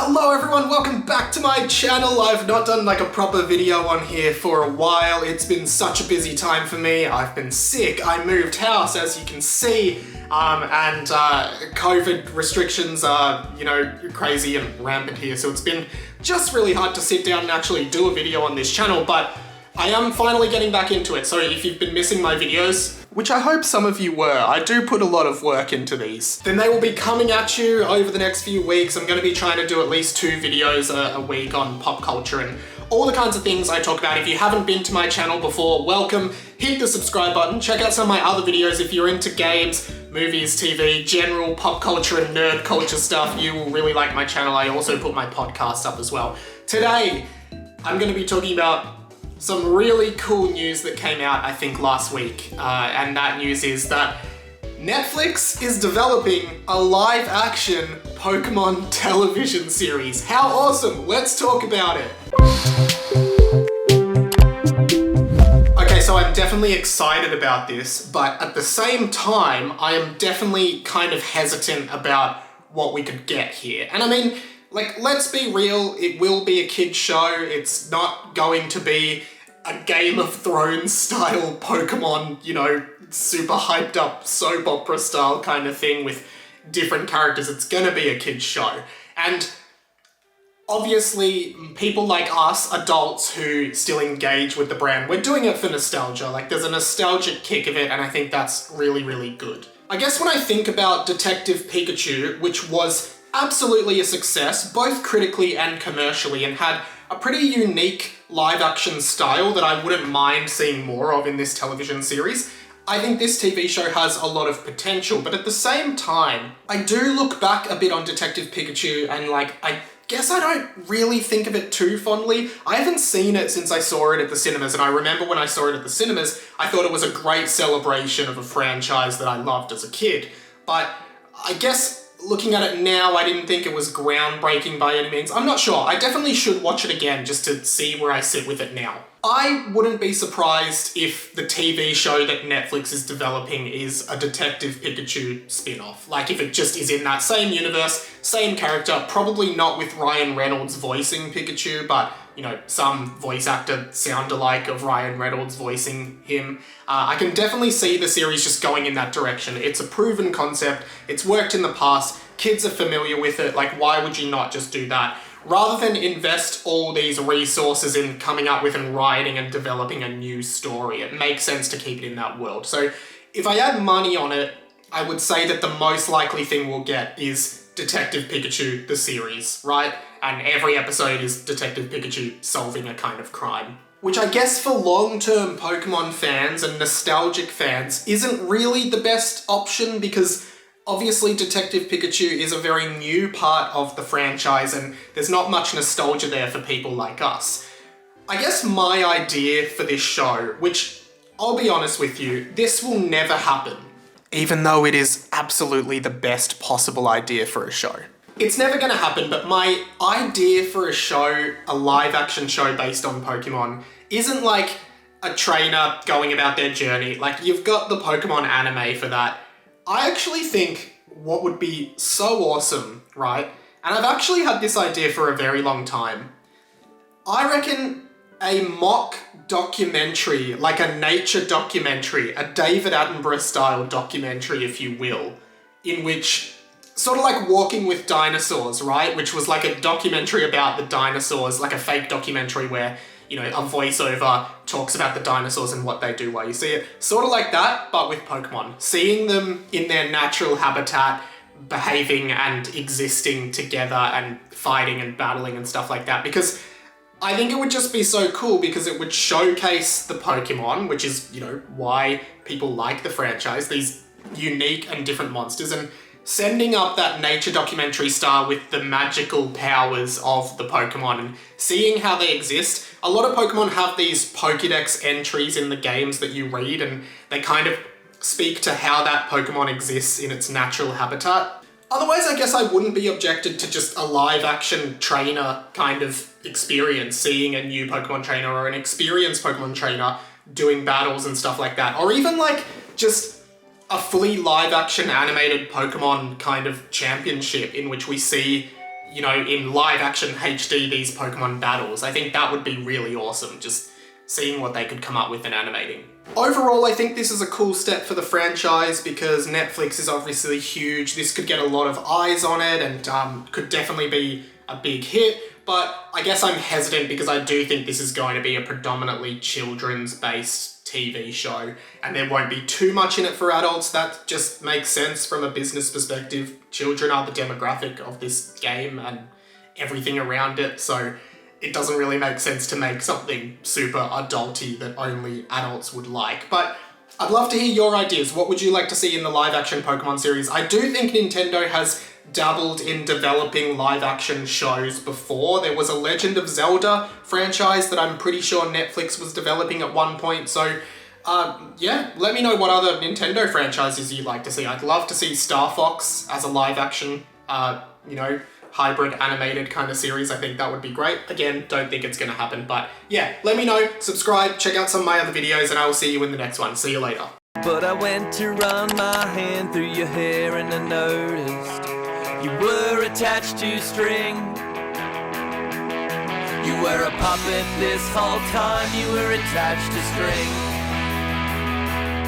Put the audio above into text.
Hello everyone, welcome back to my channel. I've not done like a proper video on here for a while. It's been such a busy time for me. I've been sick, I moved house as you can see, and COVID restrictions are, crazy and rampant here. So it's been just really hard to sit down and actually do a video on this channel, but I am finally getting back into it. So if you've been missing my videos, which I hope some of you were, I do put a lot of work into these, then they will be coming at you over the next few weeks. I'm going to be trying to do at least 2 videos a week on pop culture and all the kinds of things I talk about. If you haven't been to my channel before, welcome. Hit the subscribe button. Check out some of my other videos if you're into games, movies, TV, general pop culture and nerd culture stuff. You will really like my channel. I also put my podcast up as well. Today, I'm going to be talking about some really cool news that came out, I think, last week. And that news is that Netflix is developing a live-action Pokemon television series. How awesome! Let's talk about it. Okay, so I'm definitely excited about this, but at the same time, I am definitely kind of hesitant about what we could get here. And I mean, let's be real, it will be a kid's show. It's not going to be a Game of Thrones style Pokemon, super hyped up soap opera style kind of thing with different characters. It's gonna be a kid's show. And obviously, people like us, adults who still engage with the brand, we're doing it for nostalgia. There's a nostalgic kick of it, and I think that's really, really good. I guess when I think about Detective Pikachu, which was absolutely a success, both critically and commercially, and had a pretty unique live-action style that I wouldn't mind seeing more of in this television series, I think this TV show has a lot of potential. But at the same time, I do look back a bit on Detective Pikachu and I guess I don't really think of it too fondly. I haven't seen it since I saw it at the cinemas, and I remember when I saw it at the cinemas, I thought it was a great celebration of a franchise that I loved as a kid. But I guess looking at it now, I didn't think it was groundbreaking by any means. I'm not sure. I definitely should watch it again just to see where I sit with it now. I wouldn't be surprised if the TV show that Netflix is developing is a Detective Pikachu spin-off. If it just is in that same universe, same character, probably not with Ryan Reynolds voicing Pikachu, but some voice actor sound-alike of Ryan Reynolds voicing him. I can definitely see the series just going in that direction. It's a proven concept, it's worked in the past, kids are familiar with it, why would you not just do that? Rather than invest all these resources in coming up with and writing and developing a new story, it makes sense to keep it in that world. So if I had money on it, I would say that the most likely thing we'll get is Detective Pikachu, the series, right? And every episode is Detective Pikachu solving a kind of crime. Which I guess for long-term Pokemon fans and nostalgic fans isn't really the best option, because obviously Detective Pikachu is a very new part of the franchise and there's not much nostalgia there for people like us. I guess my idea for this show, which I'll be honest with you, this will never happen, even though it is absolutely the best possible idea for a show. It's never gonna happen, but my idea for a show, a live action show based on Pokemon, isn't like a trainer going about their journey. You've got the Pokemon anime for that. I actually think what would be so awesome, right? And I've actually had this idea for a very long time. I reckon a mock documentary, a nature documentary, a David Attenborough style documentary, if you will, in which, sort of like Walking with Dinosaurs, right? Which was a documentary about the dinosaurs, a fake documentary where, a voiceover talks about the dinosaurs and what they do while you see it. Sort of like that, but with Pokemon. Seeing them in their natural habitat, behaving and existing together and fighting and battling and stuff like that. Because I think it would just be so cool, because it would showcase the Pokemon, which is, why people like the franchise, these unique and different monsters, and sending up that nature documentary style with the magical powers of the Pokemon and seeing how they exist. A lot of Pokemon have these Pokédex entries in the games that you read, and they kind of speak to how that Pokemon exists in its natural habitat. Otherwise, I guess I wouldn't be objected to just a live-action trainer kind of experience, seeing a new Pokemon trainer or an experienced Pokemon trainer doing battles and stuff like that. Or even just a fully live-action animated Pokemon kind of championship in which we see you know, in live action HD these Pokemon battles. I think that would be really awesome, just seeing what they could come up with in animating. Overall, I think this is a cool step for the franchise because Netflix is obviously huge. This could get a lot of eyes on it and could definitely be a big hit, but I guess I'm hesitant because I do think this is going to be a predominantly children's-based TV show, and there won't be too much in it for adults. That just makes sense from a business perspective. Children are the demographic of this game and everything around it, so it doesn't really make sense to make something super adulty that only adults would like. But I'd love to hear your ideas. What would you like to see in the live-action Pokemon series? I do think Nintendo has dabbled in developing live-action shows before. There was a Legend of Zelda franchise that I'm pretty sure Netflix was developing at one point, so yeah, let me know what other Nintendo franchises you'd like to see. I'd love to see Star Fox as a live-action, you know, hybrid animated kind of series. I think that would be great. Again, don't think it's gonna happen, but yeah, let me know, subscribe, check out some of my other videos, and I will see you in the next one. See you later. But I went to run my hand through your hair and I noticed you were attached to string. You were a puppet this whole time, you were attached to string.